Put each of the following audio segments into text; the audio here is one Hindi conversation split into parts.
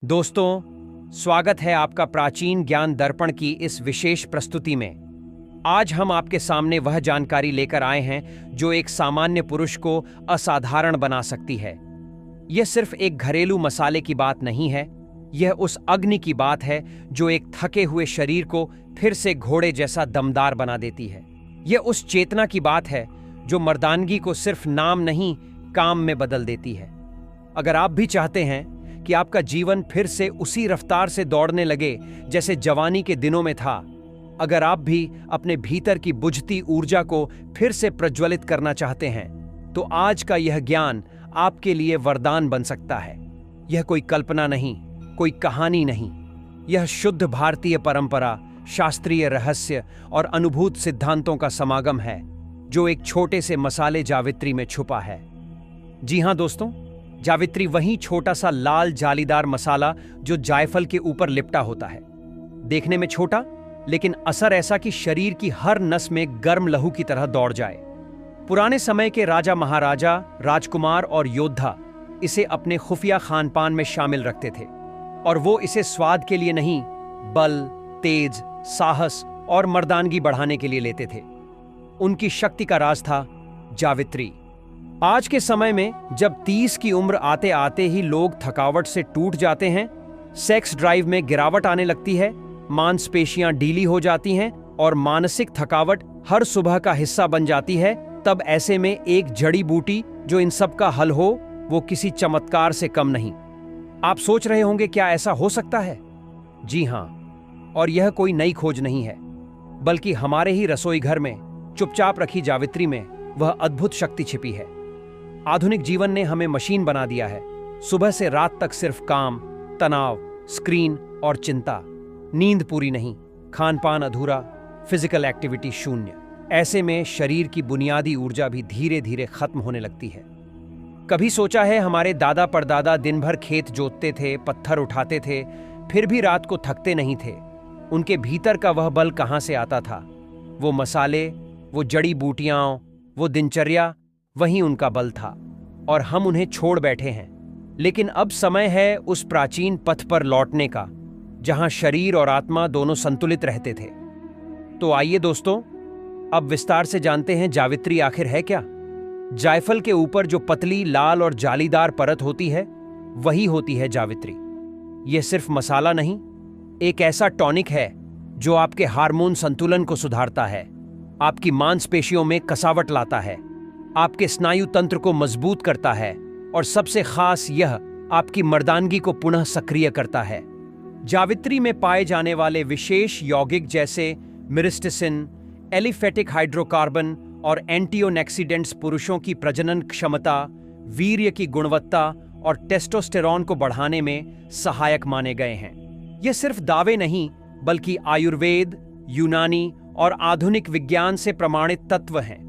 दोस्तों, स्वागत है आपका प्राचीन ज्ञान दर्पण की इस विशेष प्रस्तुति में। आज हम आपके सामने वह जानकारी लेकर आए हैं जो एक सामान्य पुरुष को असाधारण बना सकती है। यह सिर्फ एक घरेलू मसाले की बात नहीं है, यह उस अग्नि की बात है जो एक थके हुए शरीर को फिर से घोड़े जैसा दमदार बना देती है। यह उस चेतना की बात है जो मर्दानगी को सिर्फ नाम नहीं, काम में बदल देती है। अगर आप भी चाहते हैं कि आपका जीवन फिर से उसी रफ्तार से दौड़ने लगे जैसे जवानी के दिनों में था, अगर आप भी अपने भीतर की बुझती ऊर्जा को फिर से प्रज्वलित करना चाहते हैं, तो आज का यह ज्ञान आपके लिए वरदान बन सकता है। यह कोई कल्पना नहीं, कोई कहानी नहीं, यह शुद्ध भारतीय परंपरा, शास्त्रीय रहस्य और अनुभूत सिद्धांतों का समागम है जो एक छोटे से मसाले जावित्री में छुपा है। जी हां दोस्तों, जावित्री वही छोटा सा लाल जालीदार मसाला जो जायफल के ऊपर लिपटा होता है। देखने में छोटा, लेकिन असर ऐसा कि शरीर की हर नस में गर्म लहू की तरह दौड़ जाए। पुराने समय के राजा महाराजा, राजकुमार और योद्धा इसे अपने खुफिया खानपान में शामिल रखते थे, और वो इसे स्वाद के लिए नहीं, बल, तेज, साहस और मर्दानगी बढ़ाने के लिए लेते थे। उनकी शक्ति का राज था जावित्री। आज के समय में जब 30 की उम्र आते आते ही लोग थकावट से टूट जाते हैं, सेक्स ड्राइव में गिरावट आने लगती है, मांसपेशियां ढीली हो जाती हैं और मानसिक थकावट हर सुबह का हिस्सा बन जाती है, तब ऐसे में एक जड़ी बूटी जो इन सब का हल हो, वो किसी चमत्कार से कम नहीं। आप सोच रहे होंगे, क्या ऐसा हो सकता है? जी हां, और यह कोई नई खोज नहीं है, बल्कि हमारे ही रसोई घर में चुपचाप रखी जावित्री में वह अद्भुत शक्ति छिपी है। आधुनिक जीवन ने हमें मशीन बना दिया है। सुबह से रात तक सिर्फ काम, तनाव, स्क्रीन और चिंता। नींद पूरी नहीं, खानपान अधूरा, फिजिकल एक्टिविटी शून्य। ऐसे में शरीर की बुनियादी ऊर्जा भी धीरे धीरे खत्म होने लगती है। कभी सोचा है, हमारे दादा परदादा दिन भर खेत जोतते थे, पत्थर उठाते थे, फिर भी रात को थकते नहीं थे। उनके भीतर का वह बल कहां से आता था? वो मसाले, वो जड़ी बूटियां, वो दिनचर्या, वही उनका बल था, और हम उन्हें छोड़ बैठे हैं। लेकिन अब समय है उस प्राचीन पथ पर लौटने का, जहां शरीर और आत्मा दोनों संतुलित रहते थे। तो आइए दोस्तों, अब विस्तार से जानते हैं जावित्री आखिर है क्या। जायफल के ऊपर जो पतली, लाल और जालीदार परत होती है, वही होती है जावित्री। यह सिर्फ मसाला नहीं, एक ऐसा टॉनिक है जो आपके हार्मोन संतुलन को सुधारता है, आपकी मांसपेशियों में कसावट लाता है, आपके स्नायु तंत्र को मजबूत करता है, और सबसे खास यह आपकी मर्दानगी को पुनः सक्रिय करता है। जावित्री में पाए जाने वाले विशेष यौगिक जैसे मिरिस्टिसिन, एलिफेटिक हाइड्रोकार्बन और एंटीओनेक्सीडेंट्स पुरुषों की प्रजनन क्षमता, वीर्य की गुणवत्ता और टेस्टोस्टेरॉन को बढ़ाने में सहायक माने गए हैं। ये सिर्फ दावे नहीं, बल्कि आयुर्वेद, यूनानी और आधुनिक विज्ञान से प्रमाणित तत्व हैं।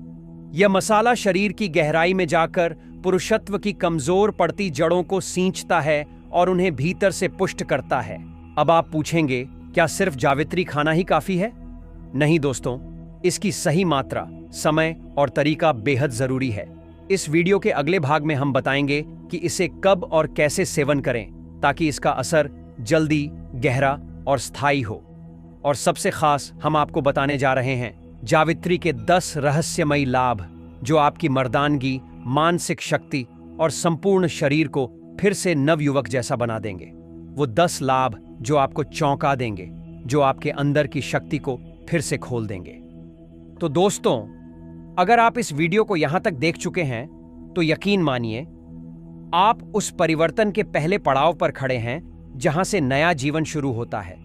यह मसाला शरीर की गहराई में जाकर पुरुषत्व की कमजोर पड़ती जड़ों को सींचता है और उन्हें भीतर से पुष्ट करता है। अब आप पूछेंगे, क्या सिर्फ जावित्री खाना ही काफी है? नहीं दोस्तों, इसकी सही मात्रा, समय और तरीका बेहद जरूरी है। इस वीडियो के अगले भाग में हम बताएंगे कि इसे कब और कैसे सेवन करें ताकि इसका असर जल्दी, गहरा और स्थायी हो। और सबसे खास, हम आपको बताने जा रहे हैं जावित्री के 10 रहस्यमयी लाभ जो आपकी मर्दानगी, मानसिक शक्ति और संपूर्ण शरीर को फिर से नवयुवक जैसा बना देंगे। वो 10 लाभ जो आपको चौंका देंगे, जो आपके अंदर की शक्ति को फिर से खोल देंगे। तो दोस्तों, अगर आप इस वीडियो को यहां तक देख चुके हैं, तो यकीन मानिए आप उस परिवर्तन के पहले पड़ाव पर खड़े हैं जहां से नया जीवन शुरू होता है।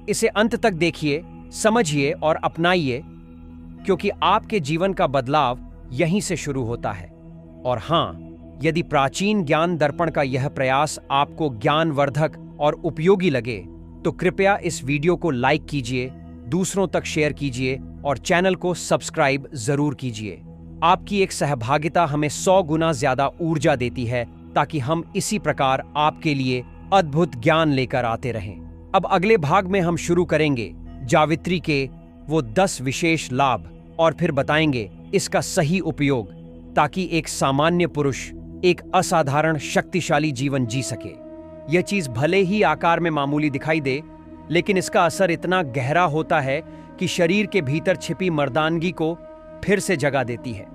इसे अंत तक देखिए, समझिए और अपनाइए, क्योंकि आपके जीवन का बदलाव यहीं से शुरू होता है। और हां, यदि प्राचीन ज्ञान दर्पण का यह प्रयास आपको ज्ञानवर्धक और उपयोगी लगे, तो कृपया इस वीडियो को लाइक कीजिए, दूसरों तक शेयर कीजिए और चैनल को सब्सक्राइब जरूर कीजिए। आपकी एक सहभागिता हमें 100 गुना ज्यादा ऊर्जा देती है, ताकि हम इसी प्रकार आपके लिए अद्भुत ज्ञान लेकर आते रहें। अब अगले भाग में हम शुरू करेंगे जावित्री के वो 10 विशेष लाभ, और फिर बताएंगे इसका सही उपयोग, ताकि एक सामान्य पुरुष एक असाधारण शक्तिशाली जीवन जी सके। यह चीज भले ही आकार में मामूली दिखाई दे, लेकिन इसका असर इतना गहरा होता है कि शरीर के भीतर छिपी मर्दानगी को फिर से जगा देती है।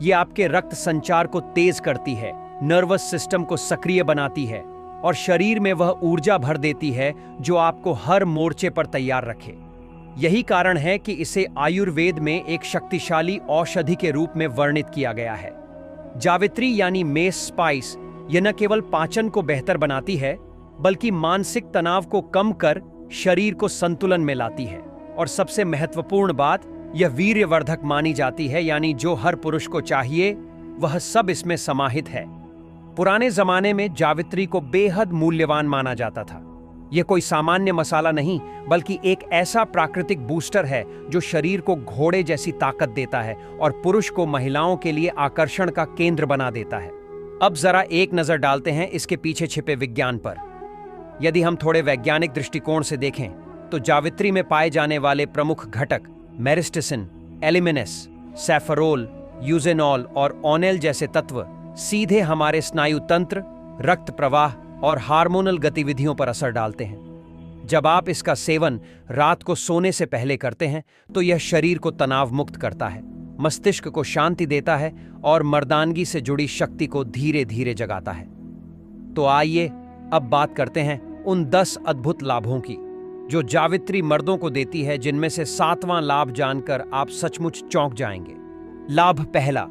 ये आपके रक्त संचार को तेज करती है, नर्वस सिस्टम को सक्रिय बनाती है और शरीर में वह ऊर्जा भर देती है जो आपको हर मोर्चे पर तैयार रखे। यही कारण है कि इसे आयुर्वेद में एक शक्तिशाली औषधि के रूप में वर्णित किया गया है। जावित्री यानी मेस स्पाइस यह न केवल पाचन को बेहतर बनाती है, बल्कि मानसिक तनाव को कम कर शरीर को संतुलन में लाती है। और सबसे महत्वपूर्ण बात, यह वीर्यवर्धक मानी जाती है, यानी जो हर पुरुष को चाहिए वह सब इसमें समाहित है। पुराने जमाने में जावित्री को बेहद मूल्यवान माना जाता था। यह कोई सामान्य मसाला नहीं, बल्कि एक ऐसा प्राकृतिक बूस्टर है जो शरीर को घोड़े जैसी ताकत देता है और पुरुष को महिलाओं के लिए आकर्षण का केंद्र बना देता है। अब जरा एक नजर डालते हैं इसके पीछे छिपे विज्ञान पर। यदि हम थोड़े वैज्ञानिक दृष्टिकोण से देखें तो जावित्री में पाए जाने वाले प्रमुख घटक मेरिस्टिसिन, एलिमिनेस, सैफरोल, यूजेनॉल और ओनेल जैसे तत्व सीधे हमारे स्नायु तंत्र, रक्त प्रवाह और हार्मोनल गतिविधियों पर असर डालते हैं। जब आप इसका सेवन रात को सोने से पहले करते हैं तो यह शरीर को तनाव मुक्त करता है, मस्तिष्क को शांति देता है और मर्दानगी से जुड़ी शक्ति को धीरे धीरे जगाता है। तो आइए अब बात करते हैं उन 10 अद्भुत लाभों की जो जावित्री मर्दों को देती है, जिनमें से 7वां लाभ जानकर आप सचमुच चौंक जाएंगे। लाभ पहला,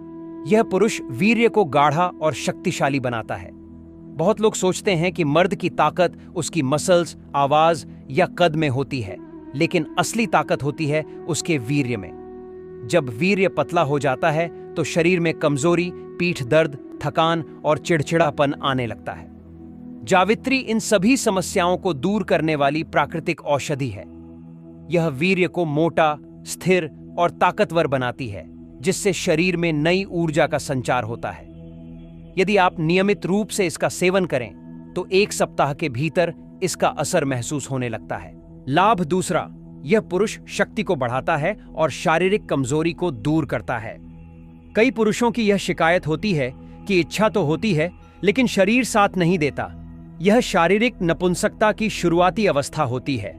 यह पुरुष वीर्य को गाढ़ा और शक्तिशाली बनाता है। बहुत लोग सोचते हैं कि मर्द की ताकत उसकी मसल्स, आवाज या कद में होती है, लेकिन असली ताकत होती है उसके वीर्य में। जब वीर्य पतला हो जाता है तो शरीर में कमजोरी, पीठ दर्द, थकान और चिड़चिड़ापन आने लगता है। जावित्री इन सभी समस्याओं को दूर करने वाली प्राकृतिक औषधि है। यह वीर्य को मोटा, स्थिर और ताकतवर बनाती है, जिससे शरीर में नई ऊर्जा का संचार होता है। यदि आप नियमित रूप से इसका सेवन करें तो 1 सप्ताह के भीतर इसका असर महसूस होने लगता है। लाभ दूसरा, यह पुरुष शक्ति को बढ़ाता है और शारीरिक कमजोरी को दूर करता है। कई पुरुषों की यह शिकायत होती है कि इच्छा तो होती है लेकिन शरीर साथ नहीं देता। यह शारीरिक नपुंसकता की शुरुआती अवस्था होती है।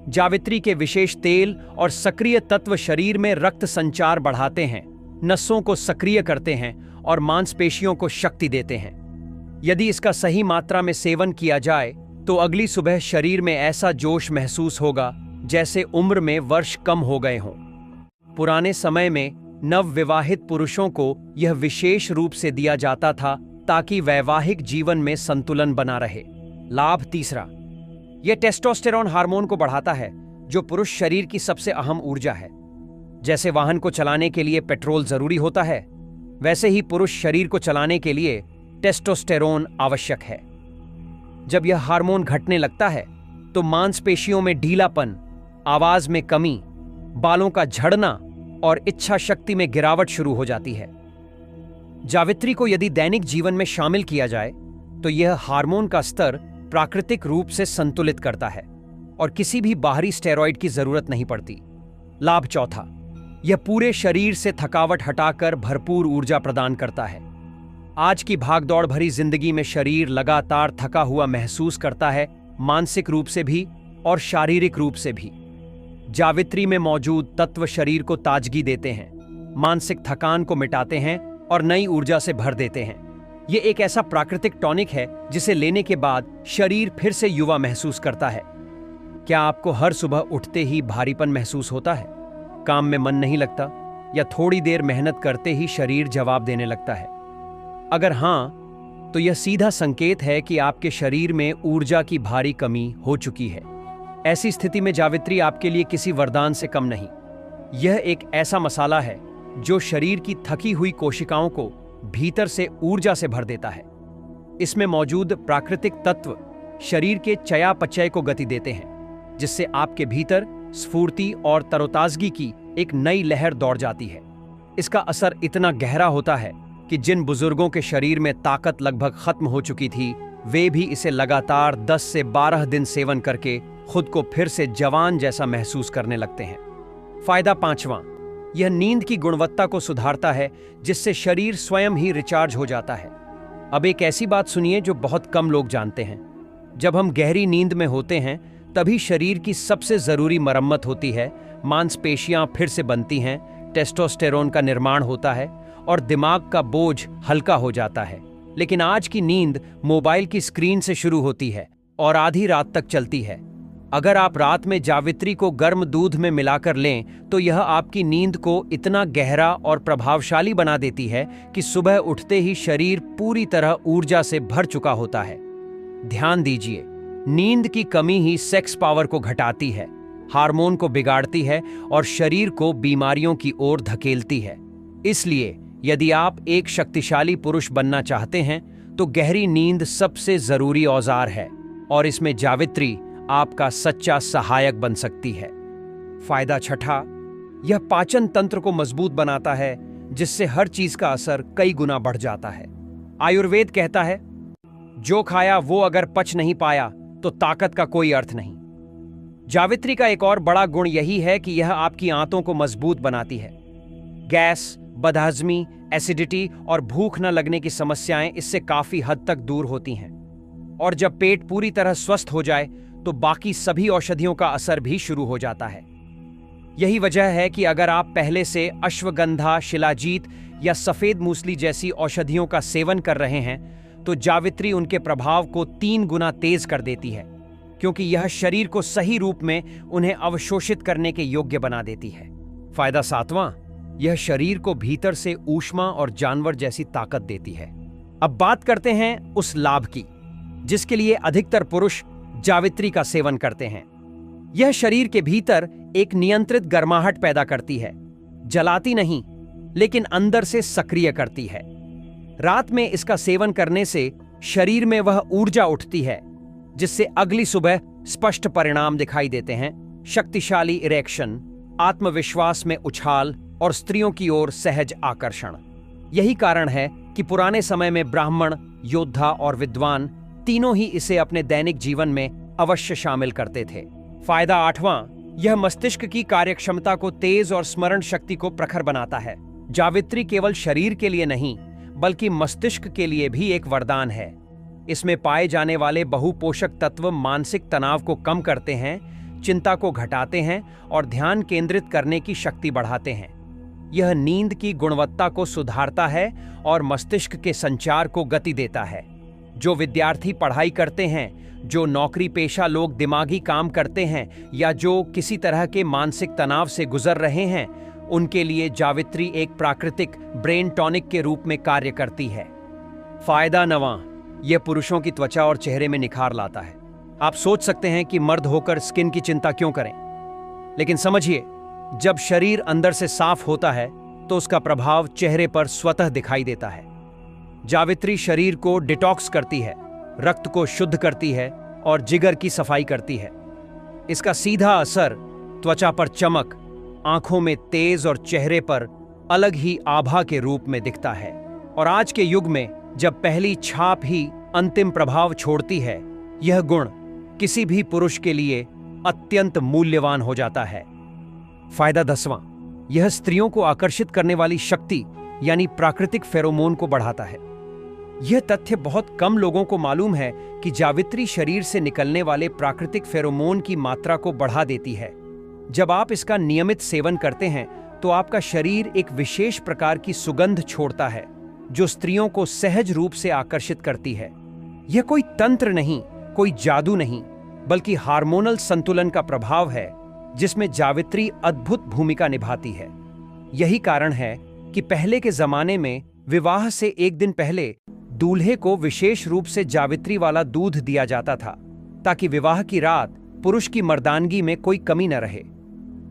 जावित्री के विशेष तेल और सक्रिय तत्व शरीर में रक्त संचार बढ़ाते हैं, नसों को सक्रिय करते हैं और मांसपेशियों को शक्ति देते हैं। यदि इसका सही मात्रा में सेवन किया जाए तो अगली सुबह शरीर में ऐसा जोश महसूस होगा जैसे उम्र में वर्ष कम हो गए हों। पुराने समय में नवविवाहित पुरुषों को यह विशेष रूप से दिया जाता था ताकि वैवाहिक जीवन में संतुलन बना रहे। लाभ तीसरा, यह टेस्टोस्टेरोन हार्मोन को बढ़ाता है, जो पुरुष शरीर की सबसे अहम ऊर्जा है। जैसे वाहन को चलाने के लिए पेट्रोल जरूरी होता है, वैसे ही पुरुष शरीर को चलाने के लिए टेस्टोस्टेरोन आवश्यक है। जब यह हार्मोन घटने लगता है तो मांसपेशियों में ढीलापन, आवाज में कमी, बालों का झड़ना और इच्छा शक्ति में गिरावट शुरू हो जाती है। जावित्री को यदि दैनिक जीवन में शामिल किया जाए तो यह हार्मोन का स्तर प्राकृतिक रूप से संतुलित करता है और किसी भी बाहरी स्टेरॉइड की जरूरत नहीं पड़ती। लाभ चौथा, यह पूरे शरीर से थकावट हटाकर भरपूर ऊर्जा प्रदान करता है। आज की भागदौड़ भरी जिंदगी में शरीर लगातार थका हुआ महसूस करता है, मानसिक रूप से भी और शारीरिक रूप से भी। जावित्री में मौजूद तत्व शरीर को ताजगी देते हैं, मानसिक थकान को मिटाते हैं और नई ऊर्जा से भर देते हैं। यह एक ऐसा प्राकृतिक टॉनिक है जिसे लेने के बाद शरीर फिर से युवा महसूस करता है। क्या आपको हर सुबह उठते ही भारीपन महसूस होता है, काम में मन नहीं लगता या थोड़ी देर मेहनत करते ही शरीर जवाब देने लगता है? अगर हां, तो यह सीधा संकेत है कि आपके शरीर में ऊर्जा की भारी कमी हो चुकी है। ऐसी स्थिति में जावित्री आपके लिए किसी वरदान से कम नहीं। यह एक ऐसा मसाला है जो शरीर की थकी हुई कोशिकाओं को भीतर से ऊर्जा से भर देता है। इसमें मौजूद प्राकृतिक तत्व शरीर के चयापचय को गति देते हैं, जिससे आपके भीतर स्फूर्ति और तरोताजगी की एक नई लहर दौड़ जाती है। इसका असर इतना गहरा होता है कि जिन बुजुर्गों के शरीर में ताकत लगभग खत्म हो चुकी थी, वे भी इसे लगातार 10 से 12 दिन सेवन करके खुद को फिर से जवान जैसा महसूस करने लगते हैं। फायदा पांचवां, यह नींद की गुणवत्ता को सुधारता है, जिससे शरीर स्वयं ही रिचार्ज हो जाता है। अब एक ऐसी बात सुनिए जो बहुत कम लोग जानते हैं। जब हम गहरी नींद में होते हैं तभी शरीर की सबसे जरूरी मरम्मत होती है। मांसपेशियां फिर से बनती हैं, टेस्टोस्टेरोन का निर्माण होता है और दिमाग का बोझ हल्का हो जाता है। लेकिन आज की नींद मोबाइल की स्क्रीन से शुरू होती है और आधी रात तक चलती है। अगर आप रात में जावित्री को गर्म दूध में मिलाकर लें तो यह आपकी नींद को इतना गहरा और प्रभावशाली बना देती है कि सुबह उठते ही शरीर पूरी तरह ऊर्जा से भर चुका होता है। ध्यान दीजिए, नींद की कमी ही सेक्स पावर को घटाती है, हार्मोन को बिगाड़ती है और शरीर को बीमारियों की ओर धकेलती है। इसलिए यदि आप एक शक्तिशाली पुरुष बनना चाहते हैं तो गहरी नींद सबसे जरूरी औजार है और इसमें जावित्री आपका सच्चा सहायक बन सकती है। फायदा छठा, यह पाचन तंत्र को मजबूत बनाता है जिससे हर चीज का असर कई गुना बढ़ जाता है। आयुर्वेद कहता है, जो खाया वो अगर पच नहीं पाया तो ताकत का कोई अर्थ नहीं। जावित्री का एक और बड़ा गुण यही है कि यह आपकी आंतों को मजबूत बनाती है। गैस, बदहजमी, एसिडिटी और भूख न लगने की समस्याएं इससे काफी हद तक दूर होती हैं। और जब पेट पूरी तरह स्वस्थ हो जाए तो बाकी सभी औषधियों का असर भी शुरू हो जाता है। यही वजह है कि अगर आप पहले से अश्वगंधा, शिलाजीत या सफेद मूसली जैसी औषधियों का सेवन कर रहे हैं तो जावित्री उनके प्रभाव को 3 गुना तेज कर देती है, क्योंकि यह शरीर को सही रूप में उन्हें अवशोषित करने के योग्य बना देती है। फायदा 7वां, यह शरीर को भीतर से ऊष्मा और जानवर जैसी ताकत देती है। अब बात करते हैं उस लाभ की जिसके लिए अधिकतर पुरुष जावित्री का सेवन करते हैं। यह शरीर के भीतर एक नियंत्रित गर्माहट पैदा करती है, जलाती नहीं लेकिन अंदर से सक्रिय करती है। रात में इसका सेवन करने से शरीर में वह ऊर्जा उठती है जिससे अगली सुबह स्पष्ट परिणाम दिखाई देते हैं। शक्तिशाली इरेक्शन, आत्मविश्वास में उछाल और स्त्रियों की ओर सहज आकर्षण। यही कारण है कि पुराने समय में ब्राह्मण, योद्धा और विद्वान तीनों ही इसे अपने दैनिक जीवन में अवश्य शामिल करते थे। फायदा 8वां, यह मस्तिष्क की कार्यक्षमता को तेज और स्मरण शक्ति को प्रखर बनाता है। जावित्री केवल शरीर के लिए नहीं बल्कि मस्तिष्क के लिए भी एक वरदान है। इसमें पाए जाने वाले बहुपोषक तत्व मानसिक तनाव को कम करते हैं, चिंता को घटाते हैं और ध्यान केंद्रित करने की शक्ति बढ़ाते हैं। यह नींद की गुणवत्ता को सुधारता है और मस्तिष्क के संचार को गति देता है। जो विद्यार्थी पढ़ाई करते हैं, जो नौकरी पेशा लोग दिमागी काम करते हैं या जो किसी तरह के मानसिक तनाव से गुजर रहे हैं, उनके लिए जावित्री एक प्राकृतिक ब्रेन टॉनिक के रूप में कार्य करती है। फायदा 9वां, यह पुरुषों की त्वचा और चेहरे में निखार लाता है। आप सोच सकते हैं कि मर्द होकर स्किन की चिंता क्यों करें, लेकिन समझिए, जब शरीर अंदर से साफ होता है तो उसका प्रभाव चेहरे पर स्वतः दिखाई देता है। जावित्री शरीर को डिटॉक्स करती है, रक्त को शुद्ध करती है और जिगर की सफाई करती है। इसका सीधा असर त्वचा पर चमक, आंखों में तेज और चेहरे पर अलग ही आभा के रूप में दिखता है। और आज के युग में जब पहली छाप ही अंतिम प्रभाव छोड़ती है, यह गुण किसी भी पुरुष के लिए अत्यंत मूल्यवान हो जाता है। फायदा 10वां, यह स्त्रियों को आकर्षित करने वाली शक्ति यानी प्राकृतिक फेरोमोन को बढ़ाता है। यह तथ्य बहुत कम लोगों को मालूम है कि जावित्री शरीर से निकलने वाले प्राकृतिक फेरोमोन की मात्रा को बढ़ा देती है। जब आप इसका नियमित सेवन करते हैं तो आपका शरीर एक विशेष प्रकार की सुगंध छोड़ता है जो स्त्रियों को सहज रूप से आकर्षित करती है। यह कोई तंत्र नहीं, कोई जादू नहीं, बल्कि हार्मोनल संतुलन का प्रभाव है जिसमें जावित्री अद्भुत भूमिका निभाती है। यही कारण है कि पहले के जमाने में विवाह से एक दिन पहले दूल्हे को विशेष रूप से जावित्री वाला दूध दिया जाता था ताकि विवाह की रात पुरुष की मर्दानगी में कोई कमी न रहे।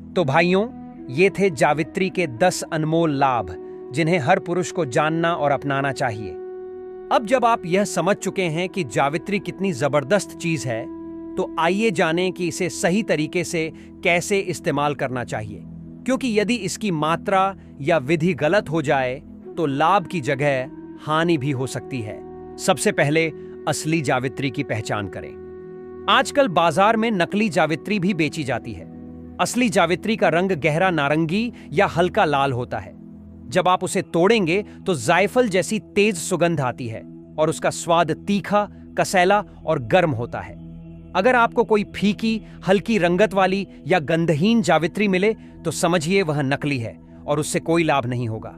तो भाइयों, ये थे जावित्री के 10 अनमोल लाभ जिन्हें हर पुरुष को जानना और अपनाना चाहिए। अब जब आप यह समझ चुके हैं कि जावित्री कितनी जबरदस्त चीज है, तो आइए जानें कि इसे सही तरीके से कैसे इस्तेमाल करना चाहिए, क्योंकि यदि इसकी मात्रा या विधि गलत हो जाए तो लाभ की जगह हानि भी हो सकती है। सबसे पहले असली जावित्री की पहचान करें। आजकल बाजार में नकली जावित्री भी बेची जाती है। असली जावित्री का रंग गहरा नारंगी या हल्का लाल होता है। जब आप उसे तोड़ेंगे तो जायफल जैसी तेज सुगंध आती है और उसका स्वाद तीखा, कसैला और गर्म होता है। अगर आपको कोई फीकी, हल्की रंगत वाली या गंधहीन जावित्री मिले तो समझिए वह नकली है और उससे कोई लाभ नहीं होगा।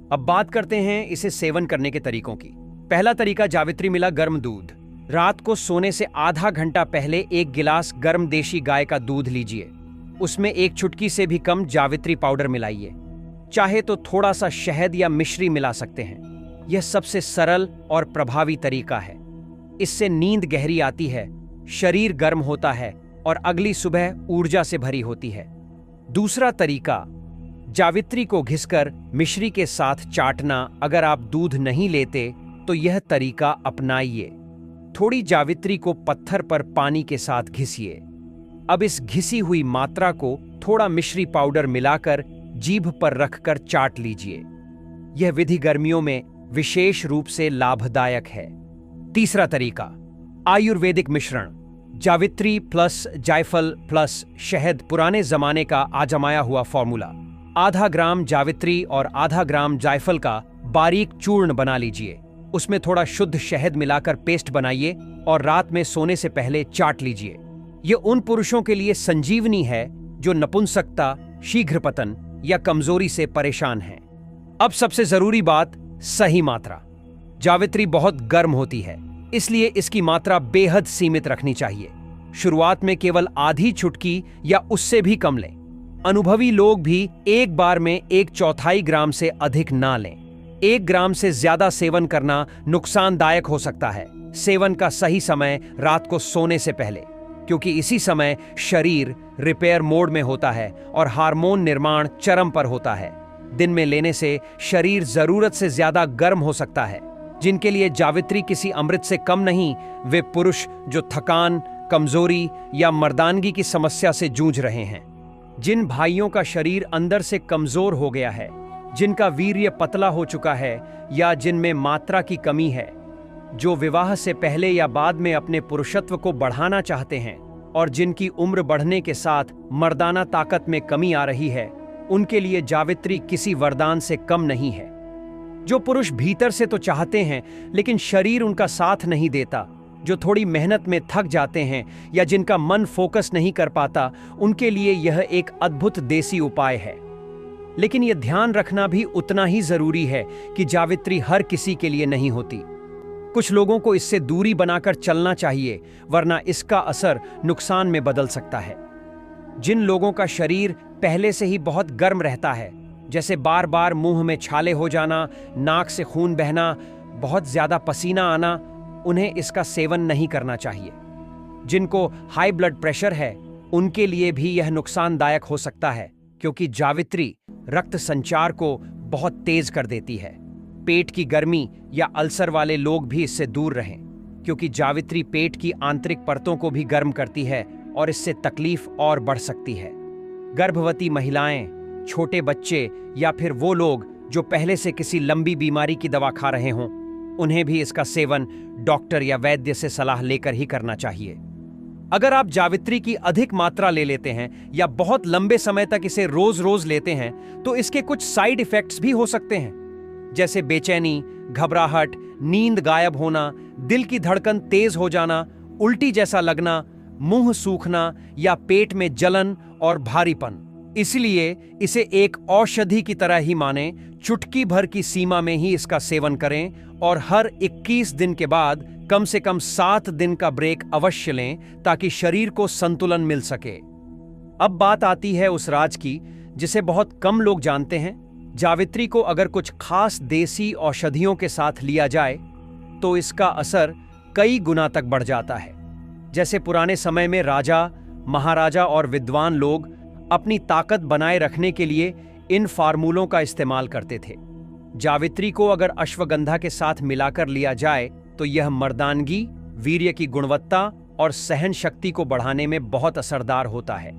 अब बात करते हैं इसे सेवन करने के तरीकों की। पहला तरीका, जावित्री मिला गर्म दूध। रात को सोने से आधा घंटा पहले 1 गिलास गर्म देशी गाय का दूध लीजिए। उसमें 1 चुटकी से भी कम जावित्री पाउडर मिलाइए। चाहे तो थोड़ा सा शहद या मिश्री मिला सकते हैं। यह सबसे सरल और प्रभावी तरीका है। इससे नींद गहरी आती है, शरीर गर्म होता है और अगली सुबह ऊर्जा से भरी होती है। दूसरा तरीका, जावित्री को घिसकर मिश्री के साथ चाटना। अगर आप दूध नहीं लेते तो यह तरीका अपनाइए। थोड़ी जावित्री को पत्थर पर पानी के साथ घिसिए। अब इस घिसी हुई मात्रा को थोड़ा मिश्री पाउडर मिलाकर जीभ पर रखकर चाट लीजिए। यह विधि गर्मियों में विशेष रूप से लाभदायक है। तीसरा तरीका, आयुर्वेदिक मिश्रण। जावित्री प्लस जायफल प्लस शहद, पुराने जमाने का आजमाया हुआ फॉर्मूला। आधा ग्राम जावित्री और आधा ग्राम जायफल का बारीक चूर्ण बना लीजिए। उसमें थोड़ा शुद्ध शहद मिलाकर पेस्ट बनाइए और रात में सोने से पहले चाट लीजिए। यह उन पुरुषों के लिए संजीवनी है जो नपुंसकता, शीघ्र पतन या कमजोरी से परेशान हैं। अब सबसे जरूरी बात, सही मात्रा। जावित्री बहुत गर्म होती है, इसलिए इसकी मात्रा बेहद सीमित रखनी चाहिए। शुरुआत में केवल आधी चुटकी या उससे भी कम लें। अनुभवी लोग भी एक बार में 1/4 ग्राम से अधिक ना लें। 1 ग्राम से ज्यादा सेवन करना नुकसानदायक हो सकता है। सेवन का सही समय रात को सोने से पहले, क्योंकि इसी समय शरीर रिपेयर मोड में होता है और हार्मोन निर्माण चरम पर होता है। दिन में लेने से शरीर जरूरत से ज्यादा गर्म हो सकता है। जिनके लिए जावित्री किसी अमृत से कम नहीं, वे पुरुष जो थकान, कमजोरी या मर्दानगी की समस्या से जूझ रहे हैं। जिन भाइयों का शरीर अंदर से कमजोर हो गया है, जिनका वीर्य पतला हो चुका है या जिनमें मात्रा की कमी है, जो विवाह से पहले या बाद में अपने पुरुषत्व को बढ़ाना चाहते हैं और जिनकी उम्र बढ़ने के साथ मर्दाना ताकत में कमी आ रही है, उनके लिए जावित्री किसी वरदान से कम नहीं है। जो पुरुष भीतर से तो चाहते हैं लेकिन शरीर उनका साथ नहीं देता, जो थोड़ी मेहनत में थक जाते हैं या जिनका मन फोकस नहीं कर पाता, उनके लिए यह एक अद्भुत देसी उपाय है। लेकिन यह ध्यान रखना भी उतना ही जरूरी है कि जावित्री हर किसी के लिए नहीं होती। कुछ लोगों को इससे दूरी बनाकर चलना चाहिए, वरना इसका असर नुकसान में बदल सकता है। जिन लोगों का शरीर पहले से ही बहुत गर्म रहता है, जैसे बार बार मुंह में छाले हो जाना, नाक से खून बहना, बहुत ज्यादा पसीना आना, उन्हें इसका सेवन नहीं करना चाहिए। जिनको हाई ब्लड प्रेशर है, उनके लिए भी यह नुकसानदायक हो सकता है, क्योंकि जावित्री रक्त संचार को बहुत तेज कर देती है। पेट की गर्मी या अल्सर वाले लोग भी इससे दूर रहें, क्योंकि जावित्री पेट की आंतरिक परतों को भी गर्म करती है और इससे तकलीफ और बढ़ सकती है। गर्भवती महिलाएं, छोटे बच्चे या फिर वो लोग जो पहले से किसी लंबी बीमारी की दवा खा रहे हों, उन्हें भी इसका सेवन डॉक्टर या वैद्य से सलाह लेकर ही करना चाहिए। अगर आप जावित्री की अधिक मात्रा ले लेते हैं या बहुत लंबे समय तक इसे रोज रोज लेते हैं, तो इसके कुछ साइड इफेक्ट्स भी हो सकते हैं, जैसे बेचैनी, घबराहट, नींद गायब होना, दिल की धड़कन तेज हो जाना, उल्टी जैसा लगना, मुंह सूखना या पेट में जलन और भारीपन। इसलिए इसे एक औषधि की तरह ही माने, चुटकी भर की सीमा में ही इसका सेवन करें और हर 21 दिन के बाद कम से कम 7 दिन का ब्रेक अवश्य लें, ताकि शरीर को संतुलन मिल सके। अब बात आती है उस राज की जिसे बहुत कम लोग जानते हैं। जावित्री को अगर कुछ खास देसी औषधियों के साथ लिया जाए तो इसका असर कई गुना तक बढ़ जाता है। जैसे पुराने समय में राजा, महाराजा और विद्वान लोग अपनी ताकत बनाए रखने के लिए इन फार्मूलों का इस्तेमाल करते थे। जावित्री को अगर अश्वगंधा के साथ मिलाकर लिया जाए तो यह मर्दानगी, वीर्य की गुणवत्ता और सहन शक्ति को बढ़ाने में बहुत असरदार होता है।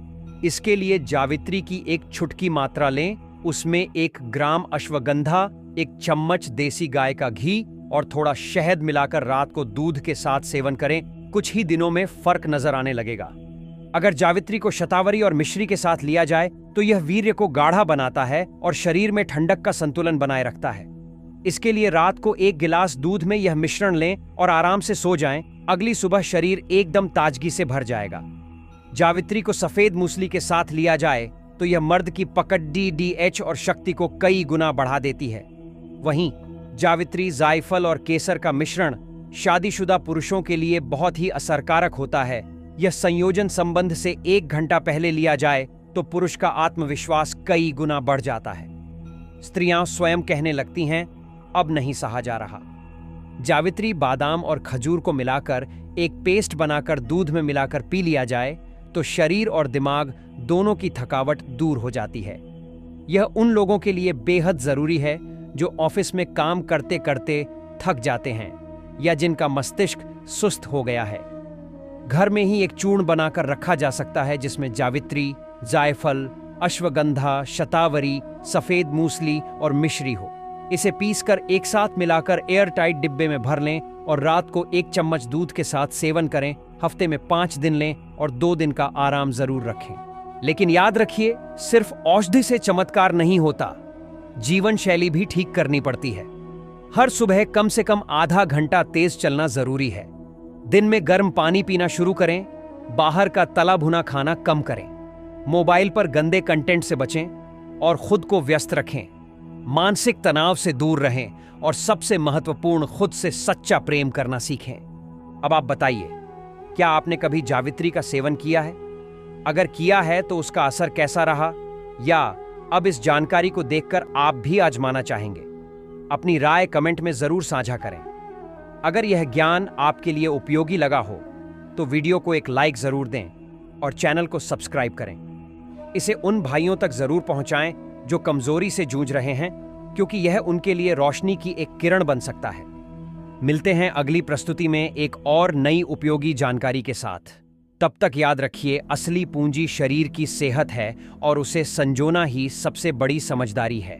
इसके लिए जावित्री की एक चुटकी मात्रा लें, उसमें 1 ग्राम अश्वगंधा, 1 चम्मच देसी गाय का घी और थोड़ा शहद मिलाकर रात को दूध के साथ सेवन करें। कुछ ही दिनों में फर्क नजर आने लगेगा। अगर जावित्री को शतावरी और मिश्री के साथ लिया जाए तो यह वीर्य को गाढ़ा बनाता है और शरीर में ठंडक का संतुलन बनाए रखता है। इसके लिए रात को 1 गिलास दूध में यह मिश्रण लें और आराम से सो जाएं। अगली सुबह शरीर एकदम ताजगी से भर जाएगा। जावित्री को सफेद मूसली के साथ लिया जाए तो यह मर्द की पकड़ DDH और शक्ति को कई गुना बढ़ा देती है। वहीं जावित्री, जायफल और केसर का मिश्रण शादीशुदा पुरुषों के लिए बहुत ही असरकारक होता है। यह संयोजन संबंध से 1 घंटा पहले लिया जाए तो पुरुष का आत्मविश्वास कई गुना बढ़ जाता है। स्त्रियां स्वयं कहने लगती हैं, अब नहीं सहा जा रहा। जावित्री, बादाम और खजूर को मिलाकर एक पेस्ट बनाकर दूध में मिलाकर पी लिया जाए तो शरीर और दिमाग दोनों की थकावट दूर हो जाती है। यह उन लोगों के लिए बेहद जरूरी है जो ऑफिस में काम करते करते थक जाते हैं या जिनका मस्तिष्क सुस्त हो गया है। घर में ही एक चूर्ण बनाकर रखा जा सकता है जिसमें जावित्री, जायफल, अश्वगंधा, शतावरी, सफेद मूसली और मिश्री हो। इसे पीसकर एक साथ मिलाकर एयर टाइट डिब्बे में भर लें और रात को 1 चम्मच दूध के साथ सेवन करें। हफ्ते में 5 दिन लें और 2 दिन का आराम जरूर रखें। लेकिन याद रखिए, सिर्फ औषधि से चमत्कार नहीं होता, जीवन शैली भी ठीक करनी पड़ती है। हर सुबह कम से कम आधा घंटा तेज चलना जरूरी है। दिन में गर्म पानी पीना शुरू करें। बाहर का तला भुना खाना कम करें। मोबाइल पर गंदे कंटेंट से बचें और खुद को व्यस्त रखें। मानसिक तनाव से दूर रहें और सबसे महत्वपूर्ण, खुद से सच्चा प्रेम करना सीखें। अब आप बताइए, क्या आपने कभी जावित्री का सेवन किया है? अगर किया है तो उसका असर कैसा रहा, या अब इस जानकारी को देखकर आप भी आजमाना चाहेंगे? अपनी राय कमेंट में जरूर साझा करें। अगर यह ज्ञान आपके लिए उपयोगी लगा हो तो वीडियो को एक लाइक जरूर दें और चैनल को सब्सक्राइब करें। इसे उन भाइयों तक जरूर पहुंचाएं जो कमजोरी से जूझ रहे हैं, क्योंकि यह उनके लिए रोशनी की एक किरण बन सकता है। मिलते हैं अगली प्रस्तुति में एक और नई उपयोगी जानकारी के साथ। तब तक याद रखिए, असली पूंजी शरीर की सेहत है और उसे संजोना ही सबसे बड़ी समझदारी है।